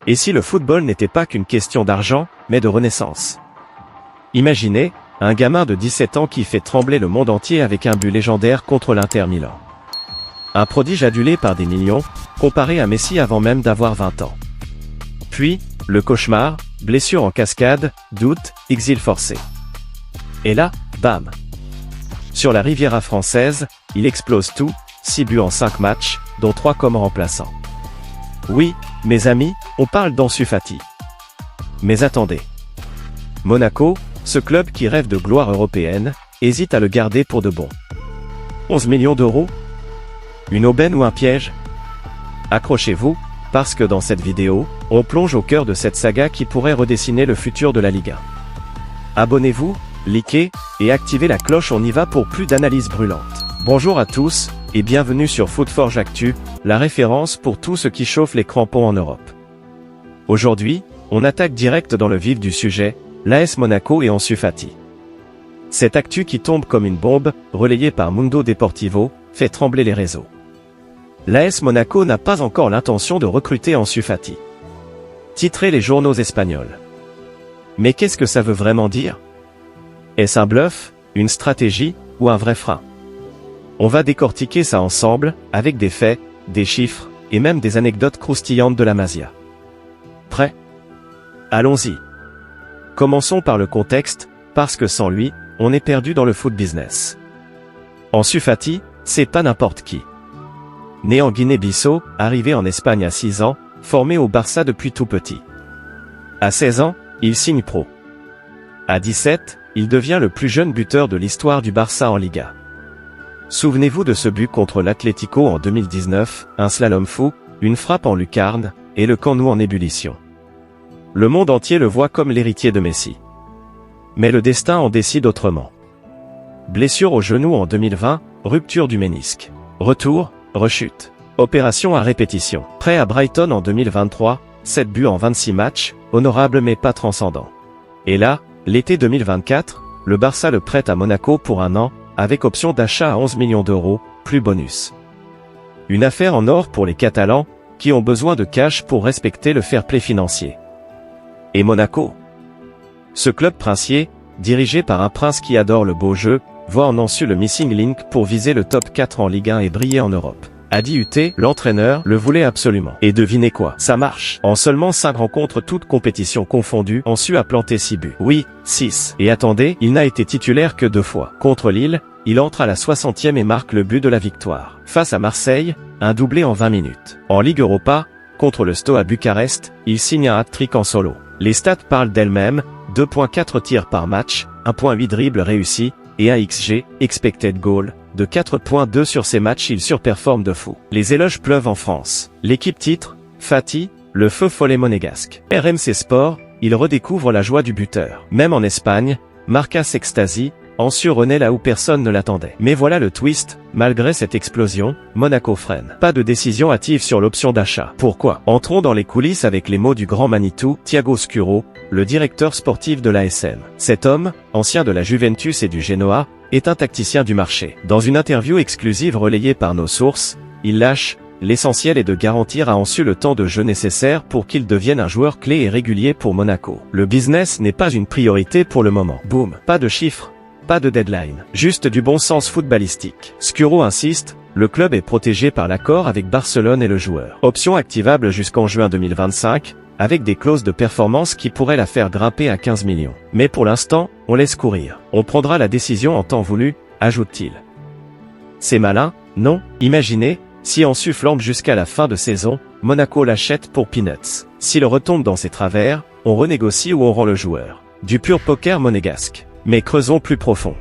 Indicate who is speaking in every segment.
Speaker 1: Et si le football n'était pas qu'une question d'argent, mais de renaissance? Imaginez, un gamin de 17 ans qui fait trembler le monde entier avec un but légendaire contre l'Inter Milan. Un prodige adulé par des millions, comparé à Messi avant même d'avoir 20 ans. Puis, le cauchemar, blessure en cascade, doute, exil forcé. Et là, bam! Sur la Riviera française, il explose tout, 6 buts en 5 matchs, dont 3 comme remplaçant. Oui, mes amis, on parle d'Ansu Fati. Mais attendez. Monaco, ce club qui rêve de gloire européenne, hésite à le garder pour de bon. 11 millions d'euros? Une aubaine ou un piège? Accrochez-vous, parce que dans cette vidéo, on plonge au cœur de cette saga qui pourrait redessiner le futur de la Ligue 1. Abonnez-vous, likez, et activez la cloche, on y va pour plus d'analyses brûlantes. Bonjour à tous, et bienvenue sur Footforge Actu, la référence pour tout ce qui chauffe les crampons en Europe. Aujourd'hui, on attaque direct dans le vif du sujet, l'AS Monaco et Ansu Fati. Cette actu qui tombe comme une bombe, relayée par Mundo Deportivo, fait trembler les réseaux. L'AS Monaco n'a pas encore l'intention de recruter Ansu Fati. Titrent les journaux espagnols. Mais qu'est-ce que ça veut vraiment dire? Est-ce un bluff, une stratégie, ou un vrai frein? On va décortiquer ça ensemble, avec des faits, des chiffres, et même des anecdotes croustillantes de la Masia. Prêt? Allons-y. Commençons par le contexte, parce que sans lui, on est perdu dans le foot business. Ansu Fati, c'est pas n'importe qui. Né en Guinée-Bissau, arrivé en Espagne à 6 ans, formé au Barça depuis tout petit. À 16 ans, il signe pro. À 17, il devient le plus jeune buteur de l'histoire du Barça en Liga. Souvenez-vous de ce but contre l'Atlético en 2019, un slalom fou, une frappe en lucarne, et le Camp Nou en ébullition. Le monde entier le voit comme l'héritier de Messi. Mais le destin en décide autrement. Blessure au genou en 2020, rupture du ménisque. Retour, rechute. Opération à répétition. Prêt à Brighton en 2023, 7 buts en 26 matchs, honorable mais pas transcendant. Et là, l'été 2024, le Barça le prête à Monaco pour 1 an, avec option d'achat à 11 millions d'euros, plus bonus. Une affaire en or pour les Catalans, qui ont besoin de cash pour respecter le fair play financier. Et Monaco? Ce club princier, dirigé par un prince qui adore le beau jeu, voit en Ansu le missing link pour viser le top 4 en Ligue 1 et briller en Europe. Adi Huté, l'entraîneur, le voulait absolument. Et devinez quoi? Ça marche. En seulement 5 rencontres toutes compétitions confondues, Ansu a planté 6 buts. Oui, 6. Et attendez, il n'a été titulaire que 2 fois. Contre Lille, il entre à la 60e et marque le but de la victoire. Face à Marseille, un doublé en 20 minutes. En Ligue Europa, contre le Steaua Bucarest, il signe un hat-trick en solo. Les stats parlent d'elles-mêmes, 2.4 tirs par match, 1.8 dribbles réussis, et un XG, expected goal, de 4.2 sur ces matchs. Il surperforme de fou. Les éloges pleuvent en France. L'équipe titre, Fati, le feu follet monégasque. RMC Sport, il redécouvre la joie du buteur. Même en Espagne, Marca s'extasie, Ansu renaît là où personne ne l'attendait. Mais voilà le twist, malgré cette explosion, Monaco freine. Pas de décision hâtive sur l'option d'achat. Pourquoi? Entrons dans les coulisses avec les mots du grand Manitou, Thiago Scuro, le directeur sportif de l'ASM. Cet homme, ancien de la Juventus et du Genoa, est un tacticien du marché. Dans une interview exclusive relayée par nos sources, il lâche: l'essentiel est de garantir à Ansu le temps de jeu nécessaire pour qu'il devienne un joueur clé et régulier pour Monaco. Le business n'est pas une priorité pour le moment. Boum. Pas de chiffres, pas de deadline. Juste du bon sens footballistique. Scuro insiste, le club est protégé par l'accord avec Barcelone et le joueur. Option activable jusqu'en juin 2025, avec des clauses de performance qui pourraient la faire grimper à 15 millions. Mais pour l'instant, on laisse courir. On prendra la décision en temps voulu, ajoute-t-il. C'est malin, non? Imaginez, si Ansu flambe jusqu'à la fin de saison, Monaco l'achète pour peanuts. S'il retombe dans ses travers, on renégocie ou on rend le joueur. Du pur poker monégasque. Mais creusons plus profond.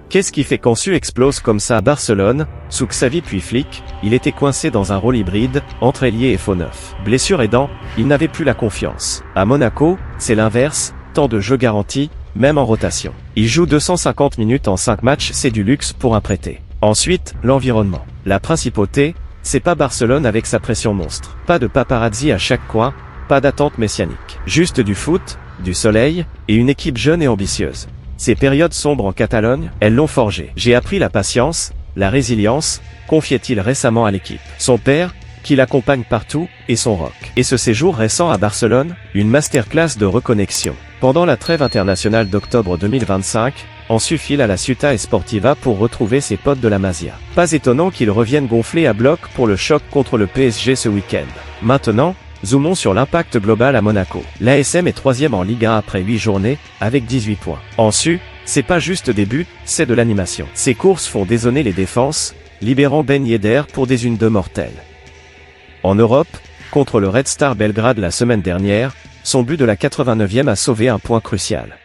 Speaker 1: Qu'est-ce qui fait qu'Ansu explose comme ça à Barcelone? Sous Xavi puis Flick, il était coincé dans un rôle hybride, entre ailier et faux neuf. Blessure aidant, il n'avait plus la confiance. À Monaco, c'est l'inverse, temps de jeu garanti, même en rotation. Il joue 250 minutes en 5 matchs, c'est du luxe pour un prêté. Ensuite, l'environnement. La principauté, c'est pas Barcelone avec sa pression monstre. Pas de paparazzi à chaque coin, pas d'attente messianique. Juste du foot, du soleil, et une équipe jeune et ambitieuse. Ces périodes sombres en Catalogne, elles l'ont forgé. J'ai appris la patience, la résilience, confiait-il récemment à l'équipe. Son père, qui l'accompagne partout, et son rock. Et ce séjour récent à Barcelone, une masterclass de reconnexion. Pendant la trêve internationale d'octobre 2025, Ansu file à la Ciutat Esportiva pour retrouver ses potes de la Masia. Pas étonnant qu'ils reviennent gonflés à bloc pour le choc contre le PSG ce week-end. Maintenant, zoomons sur l'impact global à Monaco. L'ASM est 3e en Ligue 1 après 8 journées, avec 18 points. Ansu, c'est pas juste des buts, c'est de l'animation. Ses courses font dézonner les défenses, libérant Ben Yedder pour des 1-2 mortelles. En Europe, contre le Red Star Belgrade la semaine dernière, son but de la 89e a sauvé un point crucial.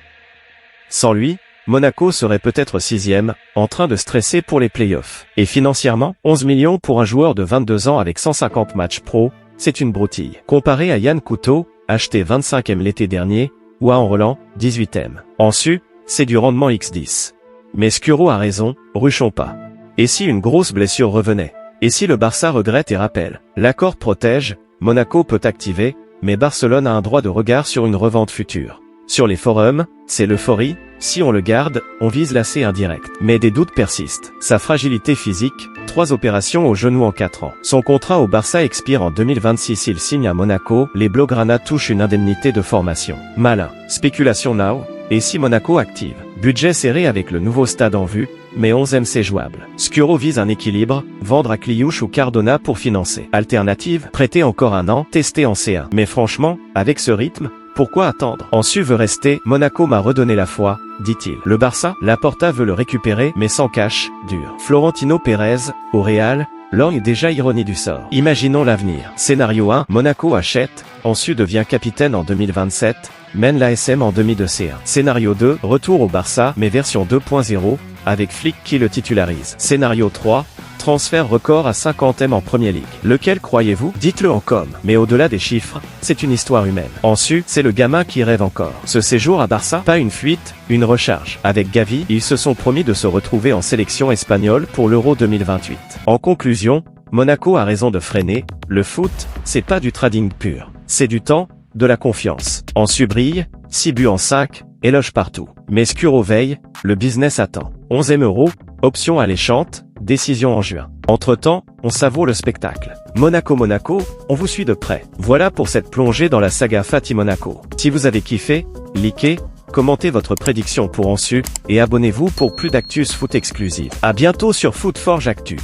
Speaker 1: Sans lui, Monaco serait peut-être 6e, en train de stresser pour les playoffs. Et financièrement, 11 millions pour un joueur de 22 ans avec 150 matchs pro, c'est une broutille. Comparé à Yann Couto, acheté 25e l'été dernier, ou à Enroland, 18e. Ansu, c'est du rendement X10. Mais Scuro a raison, ruchons pas. Et si une grosse blessure revenait? Et si le Barça regrette et rappelle? L'accord protège, Monaco peut activer, mais Barcelone a un droit de regard sur une revente future. Sur les forums, c'est l'euphorie, si on le garde, on vise l'AC indirect. Mais des doutes persistent. Sa fragilité physique, 3 opérations au genou en 4 ans. Son contrat au Barça expire en 2026 s'il signe à Monaco, les Blaugrana touchent une indemnité de formation. Malin. Spéculation now, et si Monaco active? Budget serré avec le nouveau stade en vue, mais 11e c'est jouable. Scuro vise un équilibre, vendre à Kliouche ou Cardona pour financer. Alternative, prêter encore 1 an, tester en C1. Mais franchement, avec ce rythme, pourquoi attendre? Ansu veut rester, Monaco m'a redonné la foi, dit-il. Le Barça, Laporta veut le récupérer, mais sans cash, dur. Florentino Pérez, au Real, lorgne déjà ironie du sort. Imaginons l'avenir. Scénario 1, Monaco achète, Ansu devient capitaine en 2027, mène l'ASM en demi de C1. Scénario 2, retour au Barça, mais version 2.0, avec Flick qui le titularise. Scénario 3, transfert record à 50e en Premier League. Lequel croyez-vous? Dites-le en com. Mais au-delà des chiffres, c'est une histoire humaine. Ansu, c'est le gamin qui rêve encore. Ce séjour à Barça, pas une fuite, une recharge. Avec Gavi, ils se sont promis de se retrouver en sélection espagnole pour l'Euro 2028. En conclusion, Monaco a raison de freiner. Le foot, c'est pas du trading pur. C'est du temps, de la confiance. Ansu brille, 6 buts en 5, éloge partout. Mais Scuro veille, le business attend. 11e euro, option alléchante, décision en juin. Entre-temps, on savoure le spectacle. Monaco, on vous suit de près. Voilà pour cette plongée dans la saga Fatih Monaco. Si vous avez kiffé, likez, commentez votre prédiction pour Ansu, et abonnez-vous pour plus d'actus foot exclusives. À bientôt sur Footforge Actu.